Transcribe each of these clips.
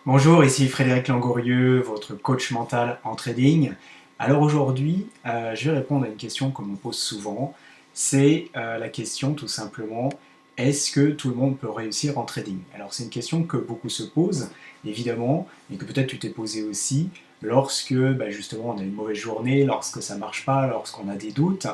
Bonjour, ici Frédéric Langourieux, votre coach mental en trading. Alors aujourd'hui, je vais répondre à une question qu'on me pose souvent. C'est la question tout simplement, est-ce que tout le monde peut réussir en trading? Alors c'est une question que beaucoup se posent, évidemment, et que peut-être tu t'es posé aussi lorsque justement on a une mauvaise journée, lorsque ça ne marche pas, lorsqu'on a des doutes.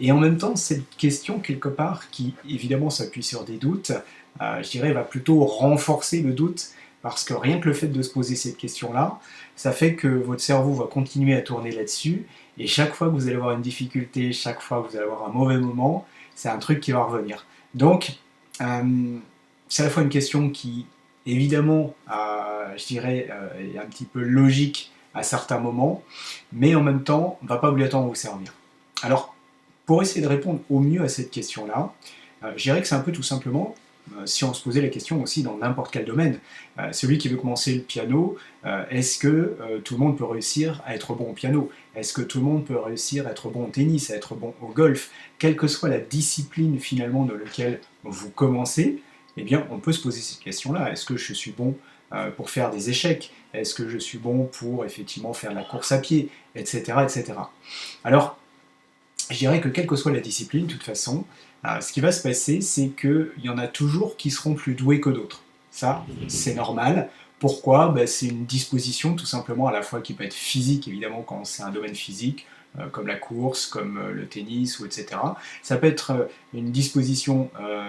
Et en même temps, cette question quelque part qui évidemment s'appuie sur des doutes, je dirais va plutôt renforcer le doute parce que rien que le fait de se poser cette question-là, ça fait que votre cerveau va continuer à tourner là-dessus, et chaque fois que vous allez avoir une difficulté, chaque fois que vous allez avoir un mauvais moment, c'est un truc qui va revenir. Donc, c'est à la fois une question qui, évidemment, je dirais, est un petit peu logique à certains moments, mais en même temps, ne va pas obligatoirement vous servir. Alors, pour essayer de répondre au mieux à cette question-là, je dirais que c'est un peu tout simplement, si on se posait la question aussi dans n'importe quel domaine, celui qui veut commencer le piano, est-ce que tout le monde peut réussir à être bon au piano? Est-ce que tout le monde peut réussir à être bon au tennis, à être bon au golf? Quelle que soit la discipline finalement dans laquelle vous commencez, eh bien on peut se poser cette question-là. Est-ce que je suis bon pour faire des échecs? Est-ce que je suis bon pour effectivement faire de la course à pied? Etc. etc. Alors, je dirais que quelle que soit la discipline, de toute façon, ce qui va se passer, c'est qu'il y en a toujours qui seront plus doués que d'autres. Ça, c'est normal. Pourquoi? C'est une disposition tout simplement à la fois qui peut être physique, évidemment, quand c'est un domaine physique, comme la course, comme le tennis, ou etc. Ça peut être une disposition,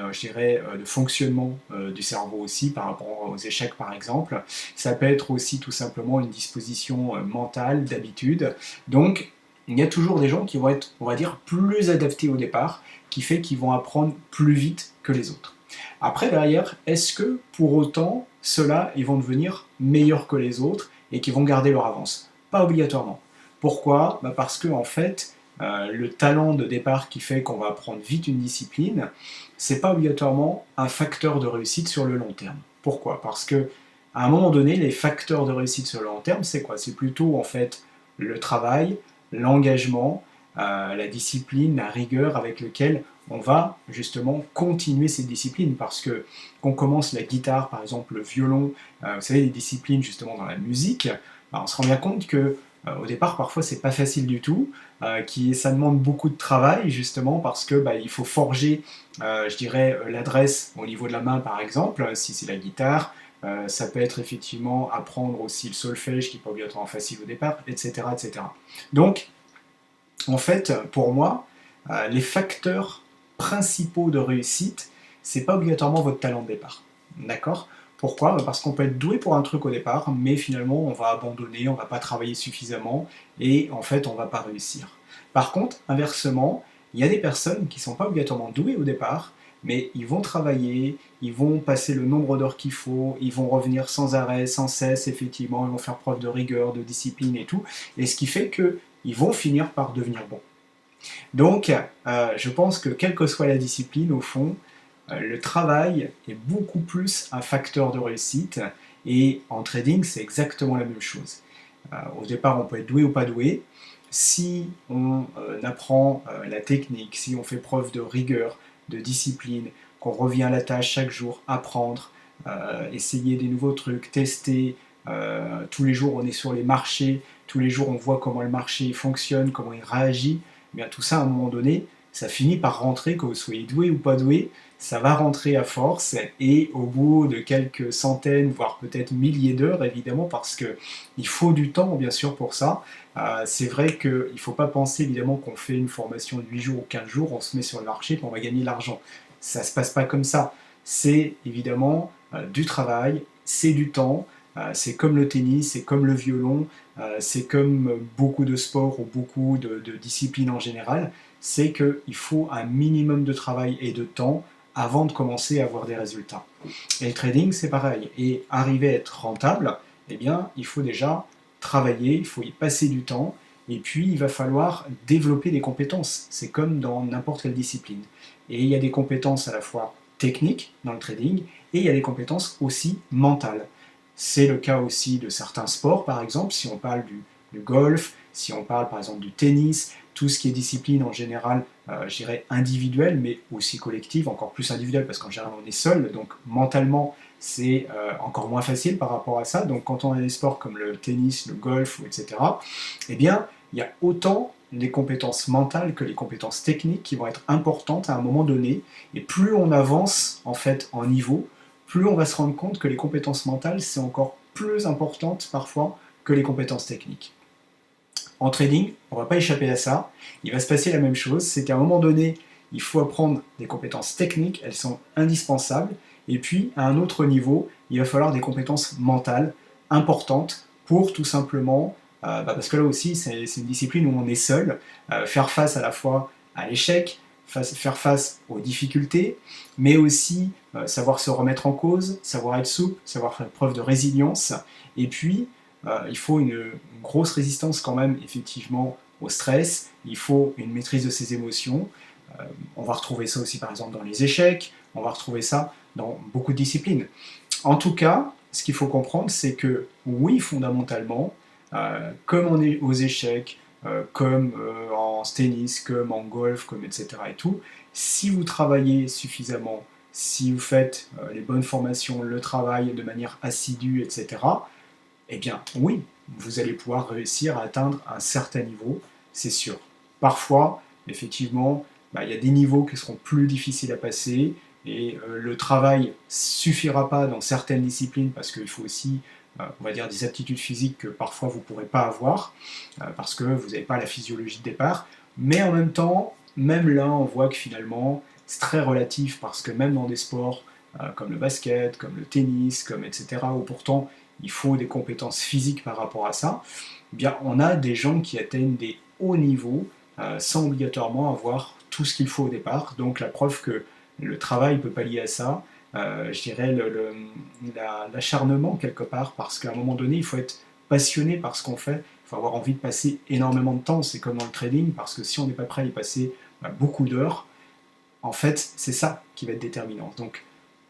je dirais, de fonctionnement du cerveau aussi, par rapport aux échecs par exemple. Ça peut être aussi tout simplement une disposition mentale, d'habitude. Donc, il y a toujours des gens qui vont être, on va dire, plus adaptés au départ, qui fait qu'ils vont apprendre plus vite que les autres. Après, derrière, est-ce que pour autant, ceux-là, ils vont devenir meilleurs que les autres et qu'ils vont garder leur avance? Pas obligatoirement. Pourquoi? Parce que, en fait, le talent de départ qui fait qu'on va apprendre vite une discipline, c'est pas obligatoirement un facteur de réussite sur le long terme. Pourquoi? Parce que, à un moment donné, les facteurs de réussite sur le long terme, c'est quoi? C'est plutôt, en fait, le travail, l'engagement, la discipline, la rigueur avec lequel on va justement continuer cette discipline. Parce que qu'on commence la guitare, par exemple le violon, vous savez, les disciplines justement dans la musique, on se rend bien compte que au départ, parfois, c'est pas facile du tout, ça demande beaucoup de travail, justement, parce que il faut forger, je dirais, l'adresse au niveau de la main, par exemple, si c'est la guitare. Ça peut être effectivement apprendre aussi le solfège, qui n'est pas obligatoirement facile au départ, etc., etc. Donc, en fait, pour moi, les facteurs principaux de réussite, c'est pas obligatoirement votre talent de départ. D'accord? Pourquoi? Parce qu'on peut être doué pour un truc au départ, mais finalement on va abandonner, on va pas travailler suffisamment, et en fait on va pas réussir. Par contre, inversement, il y a des personnes qui sont pas obligatoirement douées au départ, mais ils vont travailler, ils vont passer le nombre d'heures qu'il faut, ils vont revenir sans arrêt, sans cesse, effectivement, ils vont faire preuve de rigueur, de discipline et tout, et ce qui fait que ils vont finir par devenir bons. Donc, je pense que quelle que soit la discipline, au fond, le travail est beaucoup plus un facteur de réussite, et en trading, c'est exactement la même chose. Au départ, on peut être doué ou pas doué. Si on apprend la technique, si on fait preuve de rigueur, de discipline, qu'on revient à la tâche chaque jour, apprendre, essayer des nouveaux trucs, tester, tous les jours on est sur les marchés, tous les jours on voit comment le marché fonctionne, comment il réagit, eh bien tout ça à un moment donné, ça finit par rentrer, que vous soyez doué ou pas doué, ça va rentrer à force, et au bout de quelques centaines, voire peut-être milliers d'heures, évidemment, parce qu'il faut du temps, bien sûr, pour ça. C'est vrai qu'il ne faut pas penser, évidemment, qu'on fait une formation de 8 jours ou 15 jours, on se met sur le marché et on va gagner de l'argent. Ça ne se passe pas comme ça. C'est évidemment du travail, c'est du temps, c'est comme le tennis, c'est comme le violon, c'est comme beaucoup de sports ou beaucoup de disciplines en général, c'est qu'il faut un minimum de travail et de temps avant de commencer à avoir des résultats. Et le trading, c'est pareil. Et arriver à être rentable, eh bien, il faut déjà travailler, il faut y passer du temps, et puis il va falloir développer des compétences. C'est comme dans n'importe quelle discipline. Et il y a des compétences à la fois techniques dans le trading, et il y a des compétences aussi mentales. C'est le cas aussi de certains sports, par exemple, si on parle du golf, si on parle par exemple du tennis, tout ce qui est discipline en général, je dirais individuelle, mais aussi collective, encore plus individuelle, parce qu'en général on est seul, donc mentalement c'est encore moins facile par rapport à ça. Donc quand on a des sports comme le tennis, le golf, etc., eh bien, il y a autant les compétences mentales que les compétences techniques qui vont être importantes à un moment donné. Et plus on avance en fait en niveau, plus on va se rendre compte que les compétences mentales, c'est encore plus importante parfois que les compétences techniques. En trading, on ne va pas échapper à ça. Il va se passer la même chose, c'est qu'à un moment donné, il faut apprendre des compétences techniques, elles sont indispensables. Et puis, à un autre niveau, il va falloir des compétences mentales importantes pour tout simplement, parce que là aussi, c'est une discipline où on est seul, faire face à la fois à l'échec, faire face aux difficultés, mais aussi savoir se remettre en cause, savoir être souple, savoir faire preuve de résilience, et puis il faut une grosse résistance quand même effectivement au stress, il faut une maîtrise de ses émotions, on va retrouver ça aussi par exemple dans les échecs, on va retrouver ça dans beaucoup de disciplines. En tout cas, ce qu'il faut comprendre, c'est que oui, fondamentalement, comme on est aux échecs, comme en tennis, comme en golf, comme etc. et tout, si vous travaillez suffisamment, si vous faites les bonnes formations, le travail de manière assidue, etc., eh bien oui, vous allez pouvoir réussir à atteindre un certain niveau, c'est sûr. Parfois, effectivement, il y a des niveaux qui seront plus difficiles à passer, et le travail suffira pas dans certaines disciplines parce qu'il faut aussi, on va dire, des aptitudes physiques que parfois vous ne pourrez pas avoir, parce que vous n'avez pas la physiologie de départ, mais en même temps, même là, on voit que finalement, c'est très relatif, parce que même dans des sports comme le basket, comme le tennis, comme etc., où pourtant il faut des compétences physiques par rapport à ça, eh bien, on a des gens qui atteignent des hauts niveaux sans obligatoirement avoir tout ce qu'il faut au départ. Donc la preuve que le travail peut pallier à ça, je dirais l'acharnement quelque part, parce qu'à un moment donné, il faut être passionné par ce qu'on fait, il faut avoir envie de passer énormément de temps, c'est comme dans le trading, parce que si on n'est pas prêt à y passer beaucoup d'heures, en fait, c'est ça qui va être déterminant. Donc,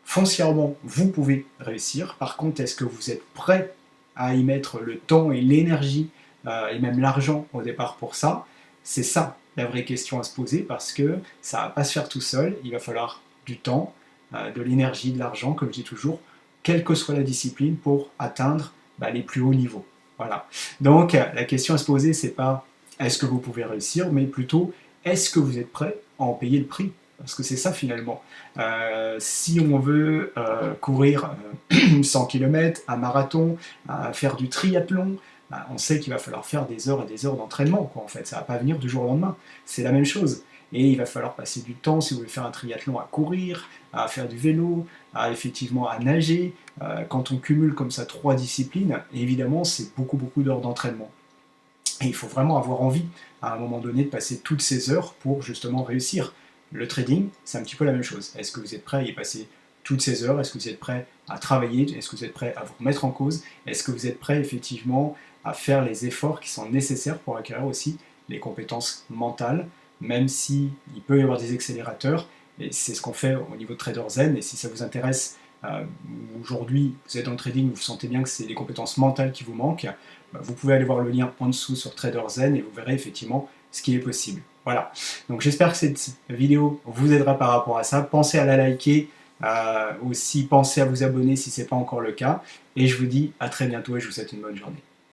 foncièrement, vous pouvez réussir. Par contre, est-ce que vous êtes prêt à y mettre le temps et l'énergie et même l'argent au départ pour ça? C'est ça la vraie question à se poser, parce que ça ne va pas se faire tout seul. Il va falloir du temps, de l'énergie, de l'argent, comme je dis toujours, quelle que soit la discipline, pour atteindre les plus hauts niveaux. Voilà. Donc, la question à se poser, c'est pas est-ce que vous pouvez réussir, mais plutôt est-ce que vous êtes prêt à en payer le prix? Parce que c'est ça finalement. Si on veut courir 100 km, un marathon, faire du triathlon, on sait qu'il va falloir faire des heures et des heures d'entraînement, en fait. Ça ne va pas venir du jour au lendemain. C'est la même chose. Et il va falloir passer du temps, si vous voulez faire un triathlon, à courir, à faire du vélo, effectivement à nager. Quand on cumule comme ça 3 disciplines, évidemment, c'est beaucoup, beaucoup d'heures d'entraînement. Et il faut vraiment avoir envie, à un moment donné, de passer toutes ces heures pour justement réussir. Le trading, c'est un petit peu la même chose. Est-ce que vous êtes prêt à y passer toutes ces heures? Est-ce que vous êtes prêt à travailler? Est-ce que vous êtes prêt à vous remettre en cause? Est-ce que vous êtes prêt effectivement à faire les efforts qui sont nécessaires pour acquérir aussi les compétences mentales, même s'il peut y avoir des accélérateurs, et c'est ce qu'on fait au niveau de Trader Zen, et si ça vous intéresse, aujourd'hui vous êtes dans le trading, vous sentez bien que c'est les compétences mentales qui vous manquent, vous pouvez aller voir le lien en dessous sur Trader Zen et vous verrez effectivement ce qui est possible. Voilà, donc j'espère que cette vidéo vous aidera par rapport à ça. Pensez à la liker, aussi pensez à vous abonner si ce n'est pas encore le cas, et je vous dis à très bientôt et je vous souhaite une bonne journée.